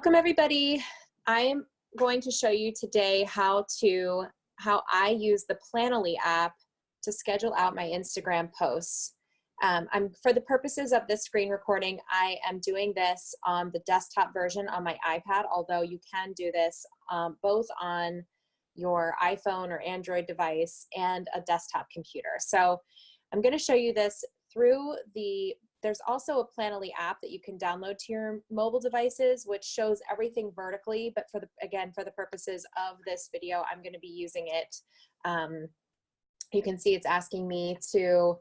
Welcome everybody. I'm going to show you today how I use the Planoly app to schedule out my Instagram posts. For the purposes of this screen recording, I am doing this on the desktop version on my iPad, although you can do this both on your iPhone or Android device and a desktop computer. So I'm going to show you this through there's also a Planoly app that you can download to your mobile devices, which shows everything vertically, but for the purposes of this video, I'm going to be using it. You can see it's asking me to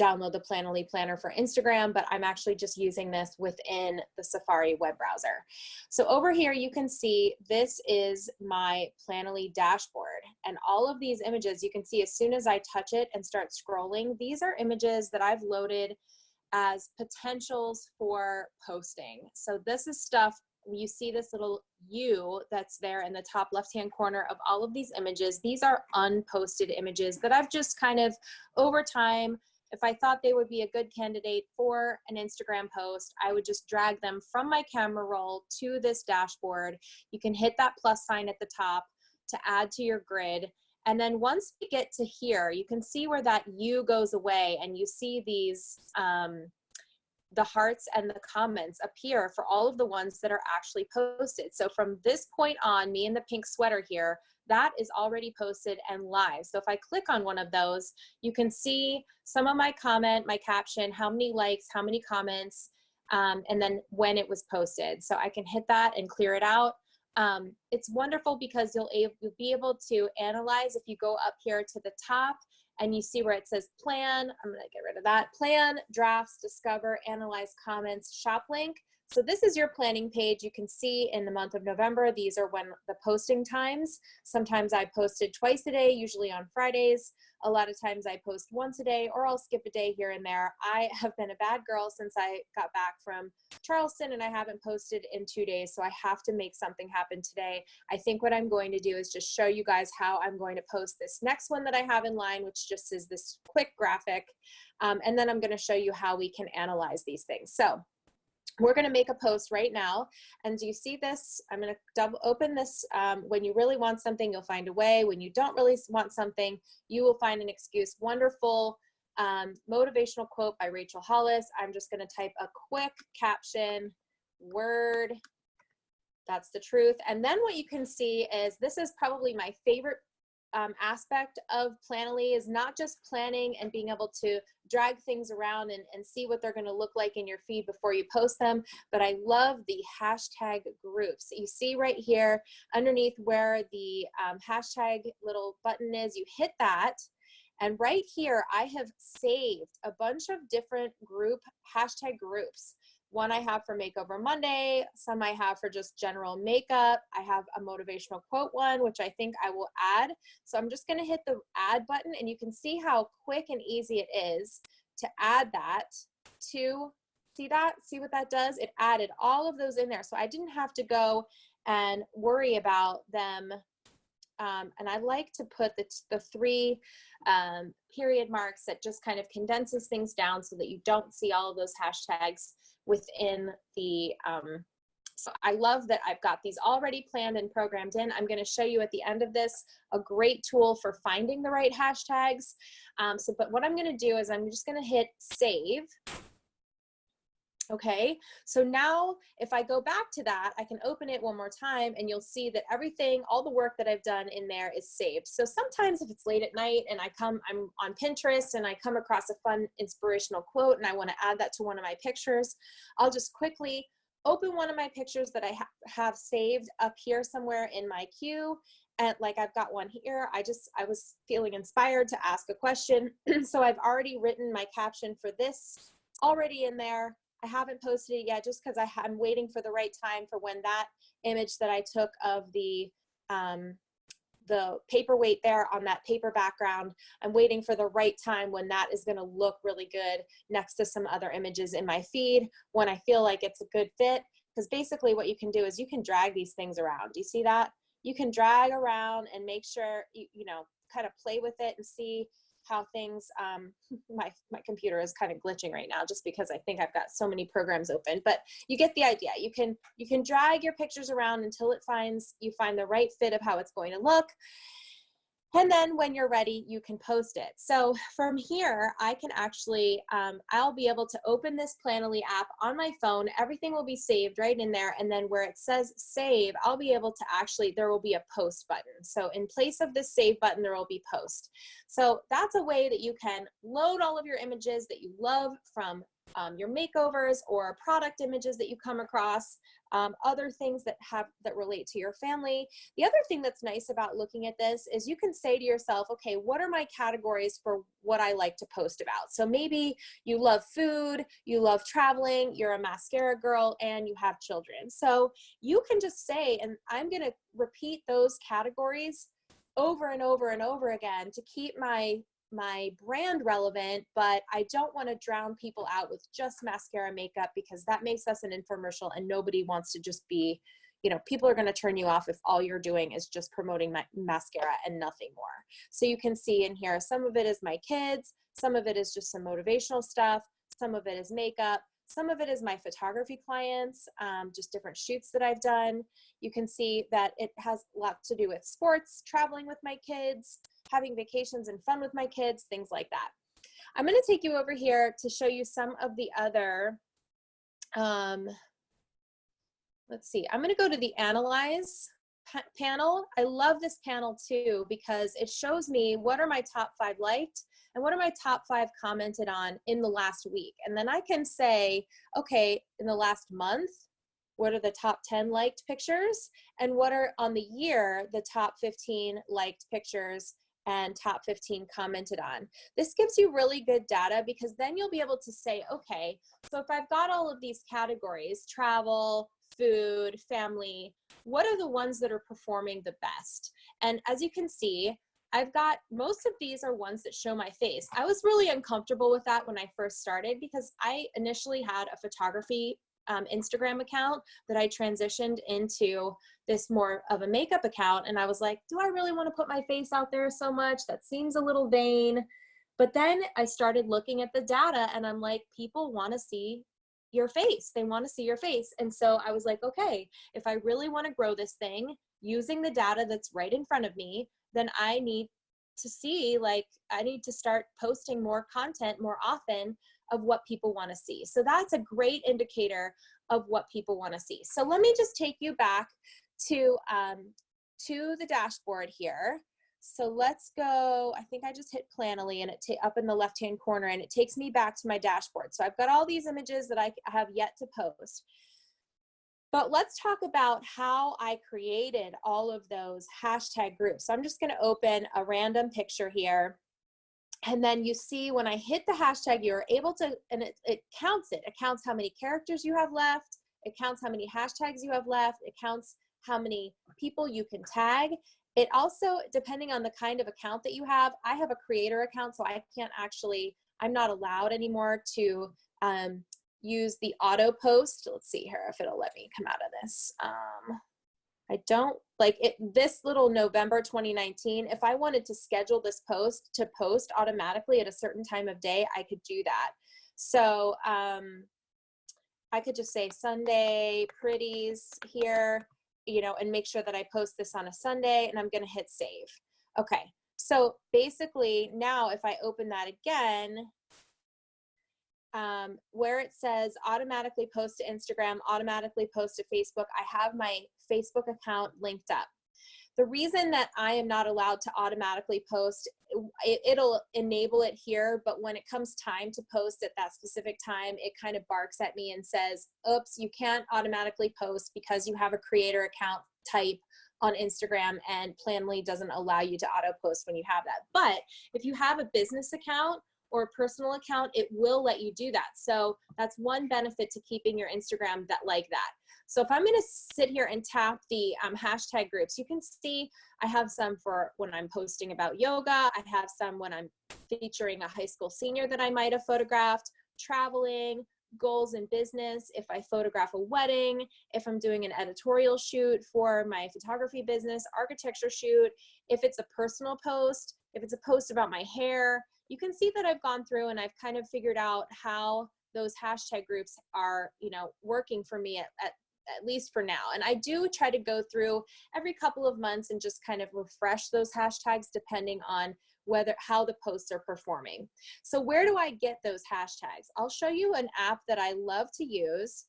download the Planoly Planner for Instagram, but I'm actually just using this within the Safari web browser. So over here, you can see this is my Planoly dashboard, and all of these images you can see as soon as I touch it and start scrolling. These are images that I've loaded as potentials for posting. So this is stuff, you see this little U that's there in the top left-hand corner of all of these images. These are unposted images that I've just kind of over time, if I thought they would be a good candidate for an Instagram post, I would just drag them from my camera roll to this dashboard. You can hit that plus sign at the top to add to your grid. And then once we get to here, you can see where that U goes away and you see these, the hearts and the comments appear for all of the ones that are actually posted. So from this point on, me in the pink sweater here, that is already posted and live. So if I click on one of those, you can see some of my comment, my caption, how many likes, how many comments, and then when it was posted. So I can hit that and clear it out. It's wonderful because you'll be able to analyze if you go up here to the top and you see where it says plan. I'm gonna get rid of that. Plan, drafts, discover, analyze, comments, shop link. So this is your planning page. You can see in the month of November, these are when the posting times. Sometimes I posted twice a day, usually on Fridays. A lot of times I post once a day, or I'll skip a day here and there. I have been a bad girl since I got back from Charleston and I haven't posted in 2 days, so I have to make something happen today. I think what I'm going to do is just show you guys how I'm going to post this next one that I have in line, which just is this quick graphic. And then I'm going to show you how we can analyze these things. So we're going to make a post right now. And do you see this? I'm going to open this. When you really want something, you'll find a way. When you don't really want something, you will find an excuse. Wonderful motivational quote by Rachel Hollis. I'm just going to type a quick caption, word, that's the truth. And then what you can see is this is probably my favorite aspect of Planoly, is not just planning and being able to drag things around and see what they're going to look like in your feed before you post them, but I love the hashtag groups. You see right here underneath where the hashtag little button is, you hit that, and right here I have saved a bunch of different hashtag groups. One I have for Makeover Monday, some I have for just general makeup. I have a motivational quote one, which I think I will add. So I'm just gonna hit the add button and you can see how quick and easy it is to add that to, see that? See what that does? It added all of those in there. So I didn't have to go and worry about them. And I like to put the three period marks that just kind of condenses things down so that you don't see all of those hashtags within the, so I love that I've got these already planned and programmed in. I'm going to show you at the end of this a great tool for finding the right hashtags. But what I'm going to do is I'm just going to hit save. Okay, so now if I go back to that, I can open it one more time and you'll see that everything, all the work that I've done in there is saved. So sometimes if it's late at night and I'm on Pinterest and I come across a fun inspirational quote and I want to add that to one of my pictures, I'll just quickly open one of my pictures that I have saved up here somewhere in my queue. And like I've got one here, I was feeling inspired to ask a question. So I've already written my caption for this already in there. I haven't posted it yet just because I'm waiting for the right time for when that image that I took of the paperweight there on that paper background, I'm waiting for the right time when that is going to look really good next to some other images in my feed when I feel like it's a good fit. Because basically what you can do is you can drag these things around. Do you see that? You can drag around and make sure, you know, kind of play with it and see how things, my computer is kind of glitching right now just because I think I've got so many programs open, but you get the idea. You can drag your pictures around until you find the right fit of how it's going to look. And then when you're ready, you can post it. So from here, I can actually, I'll be able to open this Planoly app on my phone. Everything will be saved right in there. And then where it says save, I'll be able to actually, there will be a post button. So in place of this save button, there will be post. So that's a way that you can load all of your images that you love from your makeovers or product images that you come across, other things that relate to your family. The other thing that's nice about looking at this is you can say to yourself, okay, what are my categories for what I like to post about? So maybe you love food, you love traveling, you're a mascara girl, and you have children. So you can just say, and I'm gonna repeat those categories over and over and over again to keep my brand relevant, but I don't want to drown people out with just mascara makeup because that makes us an infomercial and nobody wants to just be, people are going to turn you off if all you're doing is just promoting mascara and nothing more. So you can see in here, some of it is my kids, some of it is just some motivational stuff, some of it is makeup, some of it is my photography clients, just different shoots that I've done. You can see that it has a lot to do with sports, traveling with my kids, having vacations and fun with my kids, things like that. I'm going to take you over here to show you some of the other, let's see, I'm going to go to the Analyze panel. I love this panel too because it shows me what are my top 5 liked and what are my top 5 commented on in the last week. And then I can say, okay, in the last month, what are the top 10 liked pictures? And what are on the year, the top 15 liked pictures and top 15 commented on. This gives you really good data because then you'll be able to say, okay, so if I've got all of these categories, travel, food, family, what are the ones that are performing the best? And as you can see, I've got, most of these are ones that show my face. I was really uncomfortable with that when I first started because I initially had a photography Instagram account that I transitioned into this more of a makeup account. And I was like, do I really want to put my face out there so much? That seems a little vain. But then I started looking at the data and I'm like, people want to see your face. They want to see your face. And so I was like, okay, if I really want to grow this thing using the data that's right in front of me, then I need to see, like, I need to start posting more content more often of what people want to see. So that's a great indicator of what people want to see. So let me just take you back to the dashboard here. So let's go, I think I just hit Planoly and it up in the left-hand corner and it takes me back to my dashboard. So I've got all these images that I have yet to post. But let's talk about how I created all of those hashtag groups. So I'm just gonna open a random picture here. And then you see when I hit the hashtag, you're able to, and it counts it. It counts how many characters you have left. It counts how many hashtags you have left. It counts how many people you can tag. It also, depending on the kind of account that you have, I have a creator account, so I can't actually, I'm not allowed anymore to use the AutoPost. Let's see here if it'll let me come out of this. I don't like it. This little November 2019, if I wanted to schedule this post to post automatically at a certain time of day, I could do that. So I could just say Sunday pretties here, you know, and make sure that I post this on a Sunday, and I'm going to hit save. Okay. So basically now if I open that again, where it says automatically post to Instagram, automatically post to Facebook, I have my Facebook account linked up. The reason that I am not allowed to automatically post, it'll enable it here, but when it comes time to post at that specific time, it kind of barks at me and says, oops, you can't automatically post because you have a creator account type on Instagram and Planoly doesn't allow you to auto post when you have that. But if you have a business account or a personal account, it will let you do that. So that's one benefit to keeping your Instagram like that. So if I'm gonna sit here and tap the hashtag groups, you can see I have some for when I'm posting about yoga. I have some when I'm featuring a high school senior that I might have photographed, traveling, goals in business, if I photograph a wedding, if I'm doing an editorial shoot for my photography business, architecture shoot, if it's a personal post, if it's a post about my hair, you can see that I've gone through and I've kind of figured out how those hashtag groups are, you know, working for me at least for now. And I do try to go through every couple of months and just kind of refresh those hashtags depending on how the posts are performing. So where do I get those hashtags? I'll show you an app that I love to use.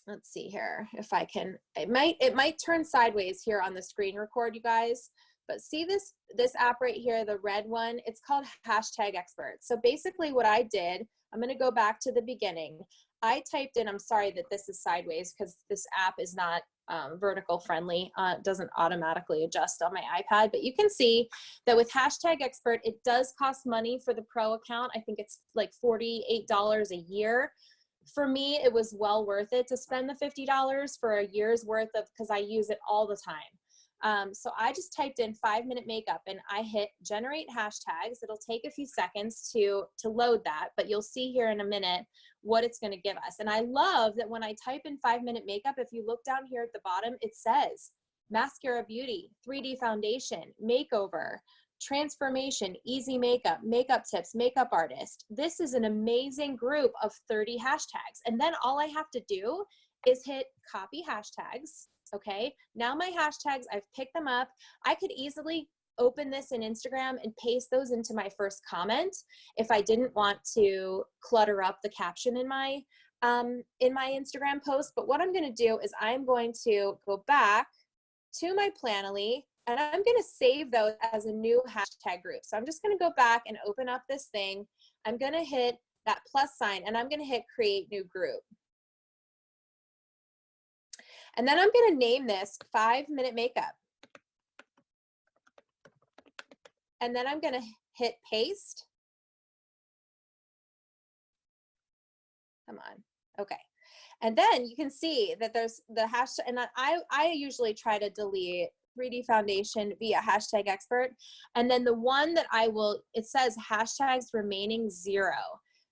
Let's see here if I can, it might turn sideways here on the screen record, you guys, but see this app right here, the red one, it's called Hashtag Expert. So basically what I did, I'm gonna go back to the beginning. I typed in, I'm sorry that this is sideways because this app is not vertical friendly. It doesn't automatically adjust on my iPad, but you can see that with Hashtag Expert, it does cost money for the pro account. I think it's like $48 a year. For me, it was well worth it to spend the $50 for a year's worth of, because I use it all the time. So I just typed in 5-minute makeup and I hit generate hashtags. It'll take a few seconds to load that, but you'll see here in a minute what it's going to give us. And I love that when I type in 5-minute makeup, if you look down here at the bottom, it says mascara beauty, 3D foundation, makeover, transformation, easy makeup, makeup tips, makeup artist. This is an amazing group of 30 hashtags. And then all I have to do is hit copy hashtags. Okay, now my hashtags, I've picked them up. I could easily open this in Instagram and paste those into my first comment if I didn't want to clutter up the caption in my Instagram post. But what I'm going to do is I'm going to go back to my Planoly and I'm going to save those as a new hashtag group. So I'm just going to go back and open up this thing. I'm going to hit that plus sign and I'm going to hit create new group. And then I'm going to name this 5-minute makeup. And then I'm going to hit paste. Come on. Okay. And then you can see that there's the hashtag, and I usually try to delete 3D foundation via hashtag expert. And then the one that it says hashtags remaining 0.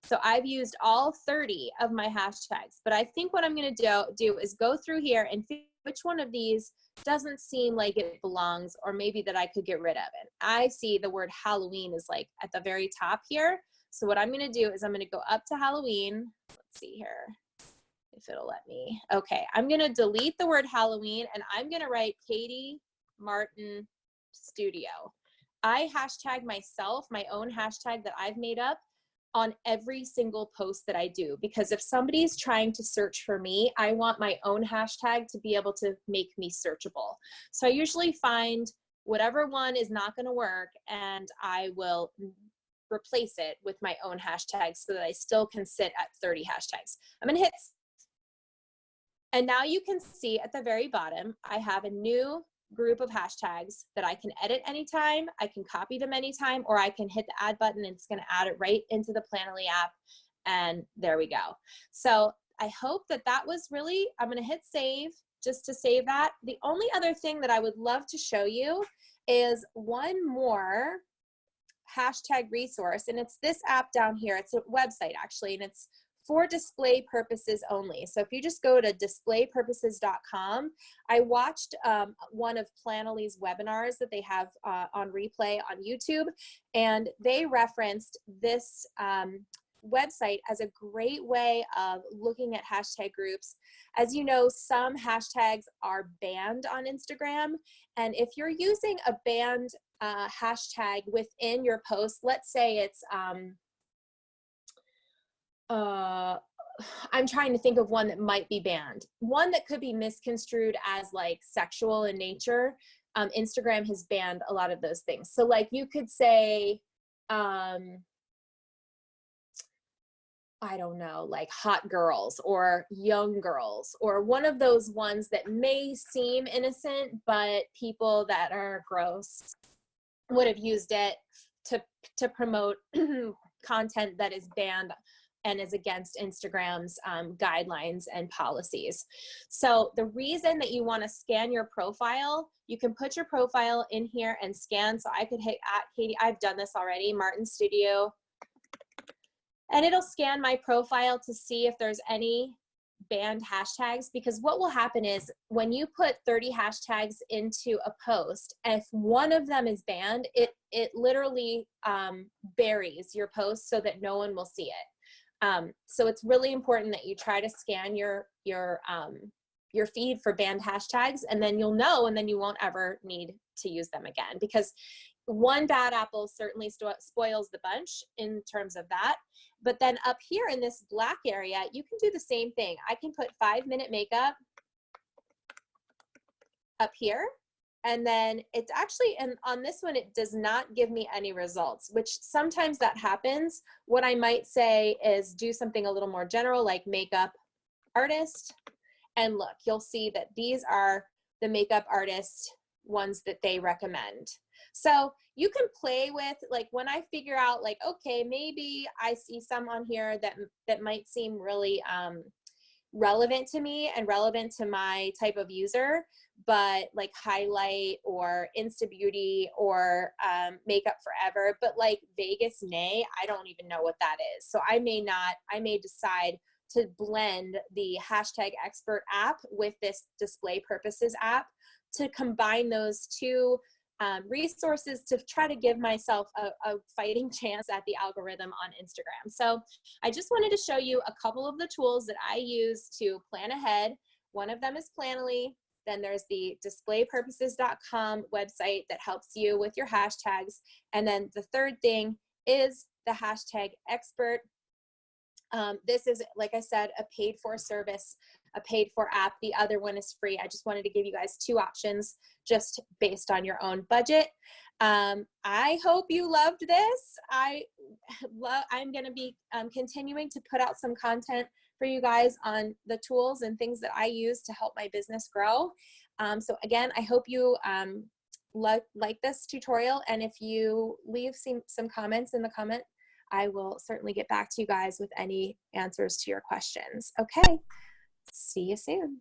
So I've used all 30 of my hashtags, but I think what I'm going to do is go through here and see which one of these doesn't seem like it belongs, or maybe that I could get rid of it. I see the word Halloween is like at the very top here. So what I'm going to do is I'm going to go up to Halloween. Let's see here if it'll let me. Okay, I'm going to delete the word Halloween and I'm going to write Katie Martin Studio. I hashtag myself, my own hashtag that I've made up, on every single post that I do, because if somebody's trying to search for me, I want my own hashtag to be able to make me searchable. So I usually find whatever one is not going to work and I will replace it with my own hashtag so that I still can sit at 30 hashtags. I'm going to hit, and now you can see at the very bottom, I have a new group of hashtags that I can edit anytime, I can copy them anytime, or I can hit the add button and it's going to add it right into the Planoly app. And there we go. So I hope that was really, I'm going to hit save just to save that. The only other thing that I would love to show you is one more hashtag resource, and it's this app down here. It's a website actually, and it's for display purposes only. So if you just go to displaypurposes.com, I watched one of Planoly's webinars that they have on replay on YouTube, and they referenced this website as a great way of looking at hashtag groups. As you know, some hashtags are banned on Instagram, and if you're using a banned hashtag within your post, let's say it's I'm trying to think of one that might be banned. One that could be misconstrued as like sexual in nature. Instagram has banned a lot of those things. So like you could say, I don't know, like hot girls or young girls, or one of those ones that may seem innocent, but people that are gross would have used it to promote content that is banned and is against Instagram's guidelines and policies. So the reason that you want to scan your profile, you can put your profile in here and scan. So I could hit @Katie, I've done this already, Martin Studio, and it'll scan my profile to see if there's any banned hashtags, because what will happen is when you put 30 hashtags into a post, if one of them is banned, it literally buries your post so that no one will see it. So it's really important that you try to scan your feed for banned hashtags, and then you'll know, and then you won't ever need to use them again, because one bad apple certainly spoils the bunch in terms of that. But then up here in this black area, you can do the same thing. I can put 5-minute makeup up here, and then it's actually, and on this one, it does not give me any results, which sometimes that happens. What I might say is do something a little more general, like makeup artist. And look, you'll see that these are the makeup artist ones that they recommend. So you can play with, like, when I figure out, like, okay, maybe I see some on here that might seem really relevant to me and relevant to my type of user, but like highlight or Insta Beauty or Makeup Forever, but like Vegas Nay, I don't even know what that is. So I may decide to blend the hashtag expert app with this display purposes app to combine those two resources to try to give myself a fighting chance at the algorithm on Instagram. So I just wanted to show you a couple of the tools that I use to plan ahead. One of them is Planoly. Then there's the displaypurposes.com website that helps you with your hashtags. And then the third thing is the hashtag expert. This is, like I said, a paid for service, a paid for app. The other one is free. I just wanted to give you guys two options just based on your own budget. I hope you loved this. I'm going to be continuing to put out some content for you guys on the tools and things that I use to help my business grow. So again, I hope you like this tutorial. And if you leave some comments in the comment, I will certainly get back to you guys with any answers to your questions. Okay, see you soon.